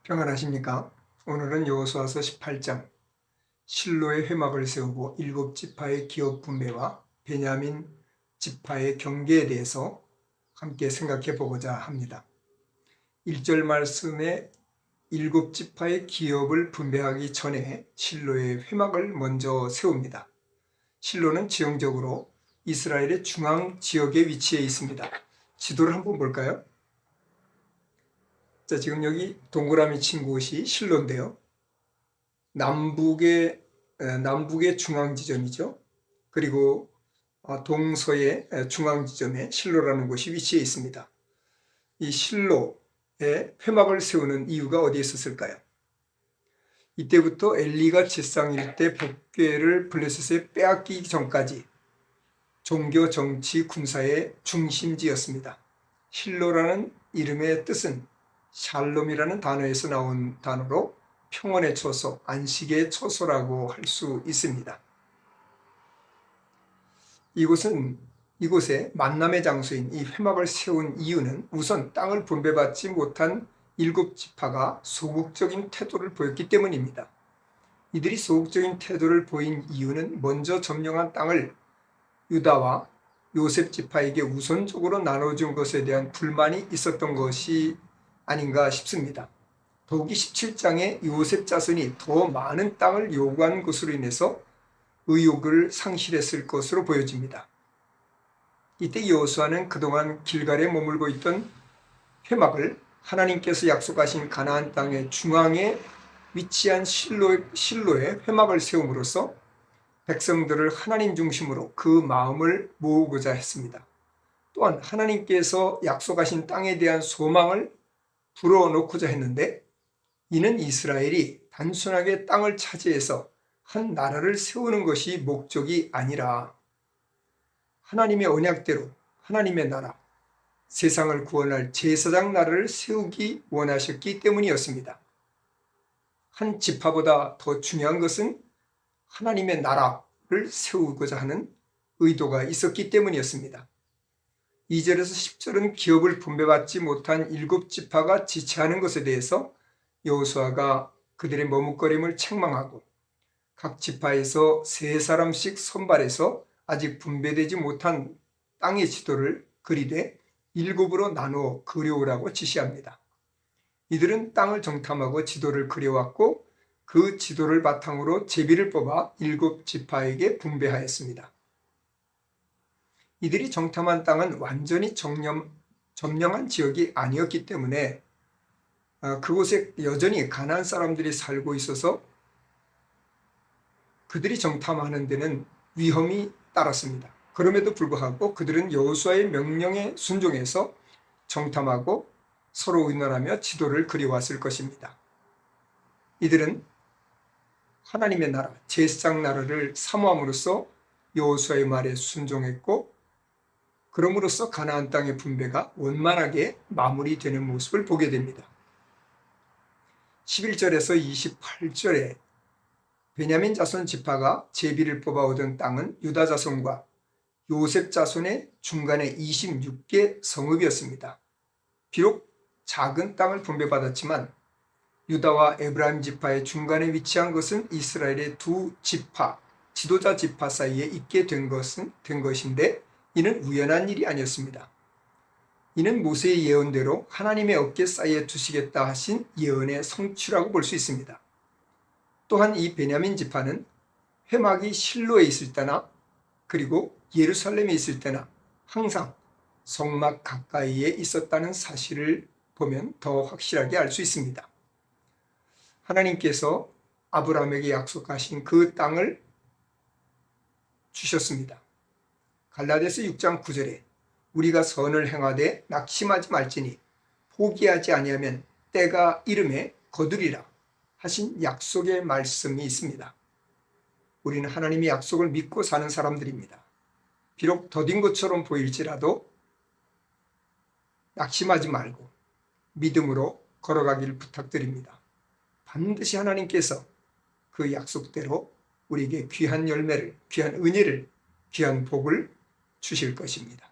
평안하십니까? 오늘은 여호수아서 18장 실로의 회막을 세우고 일곱 지파의 기업 분배와 베냐민 지파의 경계에 대해서 함께 생각해 보고자 합니다. 1절 말씀에 일곱 지파의 기업을 분배하기 전에 실로의 회막을 먼저 세웁니다. 실로는 지형적으로 이스라엘의 중앙 지역에 위치해 있습니다. 지도를 한번 볼까요? 자, 지금 여기 동그라미 친 곳이 실로인데요. 남북의 중앙 지점이죠. 그리고 동서의 중앙 지점에 실로라는 곳이 위치해 있습니다. 이 실로에 회막을 세우는 이유가 어디에 있었을까요? 이때부터 엘리가 제사장일 때 법궤를 블레셋에 빼앗기기 전까지 종교, 정치, 군사의 중심지였습니다. 실로라는 이름의 뜻은 샬롬이라는 단어에서 나온 단어로 평온의 처소, 안식의 처소라고 할 수 있습니다. 이곳에 만남의 장소인 이 회막을 세운 이유는 우선 땅을 분배받지 못한 일곱 지파가 소극적인 태도를 보였기 때문입니다. 이들이 소극적인 태도를 보인 이유는 먼저 점령한 땅을 유다와 요셉 지파에게 우선적으로 나눠준 것에 대한 불만이 있었던 것이 아닌가 싶습니다. 더욱이 17장에 요셉 자손이 더 많은 땅을 요구한 것으로 인해서 의욕을 상실했을 것으로 보여집니다. 이때 여호수아는 그동안 길갈에 머물고 있던 회막을 하나님께서 약속하신 가나안 땅의 중앙에 위치한 실로에 회막을 세움으로써 백성들을 하나님 중심으로 그 마음을 모으고자 했습니다. 또한 하나님께서 약속하신 땅에 대한 소망을 불어넣고자 했는데, 이는 이스라엘이 단순하게 땅을 차지해서 한 나라를 세우는 것이 목적이 아니라 하나님의 언약대로 하나님의 나라, 세상을 구원할 제사장 나라를 세우기 원하셨기 때문이었습니다. 한 지파보다 더 중요한 것은 하나님의 나라를 세우고자 하는 의도가 있었기 때문이었습니다. 2절에서 10절은 기업을 분배받지 못한 일곱 지파가 지체하는 것에 대해서 여호수아가 그들의 머뭇거림을 책망하고 각 지파에서 세 사람씩 선발해서 아직 분배되지 못한 땅의 지도를 그리되 일곱으로 나누어 그려오라고 지시합니다. 이들은 땅을 정탐하고 지도를 그려왔고 그 지도를 바탕으로 제비를 뽑아 일곱 지파에게 분배하였습니다. 이들이 정탐한 땅은 완전히 점령한 지역이 아니었기 때문에 그곳에 여전히 가나안 사람들이 살고 있어서 그들이 정탐하는 데는 위험이 따랐습니다. 그럼에도 불구하고 그들은 여호수아의 명령에 순종해서 정탐하고 서로 의논하며 지도를 그려왔을 것입니다. 이들은 하나님의 나라, 제사장 나라를 사모함으로써 여호수아의 말에 순종했고, 그럼으로써 가나안 땅의 분배가 원만하게 마무리되는 모습을 보게 됩니다. 11절에서 28절에 베냐민 자손 지파가 제비를 뽑아 얻은 땅은 유다 자손과 요셉 자손의 중간에 26개 성읍이었습니다. 비록 작은 땅을 분배받았지만 유다와 에브라임 지파의 중간에 위치한 것은 이스라엘의 두 지파, 지도자 지파 사이에 있게 된 것인데 이는 우연한 일이 아니었습니다. 이는 모세의 예언대로 하나님의 어깨 사이에 두시겠다 하신 예언의 성취라고 볼 수 있습니다. 또한 이 베냐민 지파는 회막이 실로에 있을 때나 그리고 예루살렘에 있을 때나 항상 성막 가까이에 있었다는 사실을 보면 더 확실하게 알 수 있습니다. 하나님께서 아브라함에게 약속하신 그 땅을 주셨습니다. 갈라디아서 6장 9절에 우리가 선을 행하되 낙심하지 말지니 포기하지 아니하면 때가 이름에 거두리라 하신 약속의 말씀이 있습니다. 우리는 하나님의 약속을 믿고 사는 사람들입니다. 비록 더딘 것처럼 보일지라도 낙심하지 말고 믿음으로 걸어가기를 부탁드립니다. 반드시 하나님께서 그 약속대로 우리에게 귀한 열매를, 귀한 은혜를, 귀한 복을 주실 것입니다.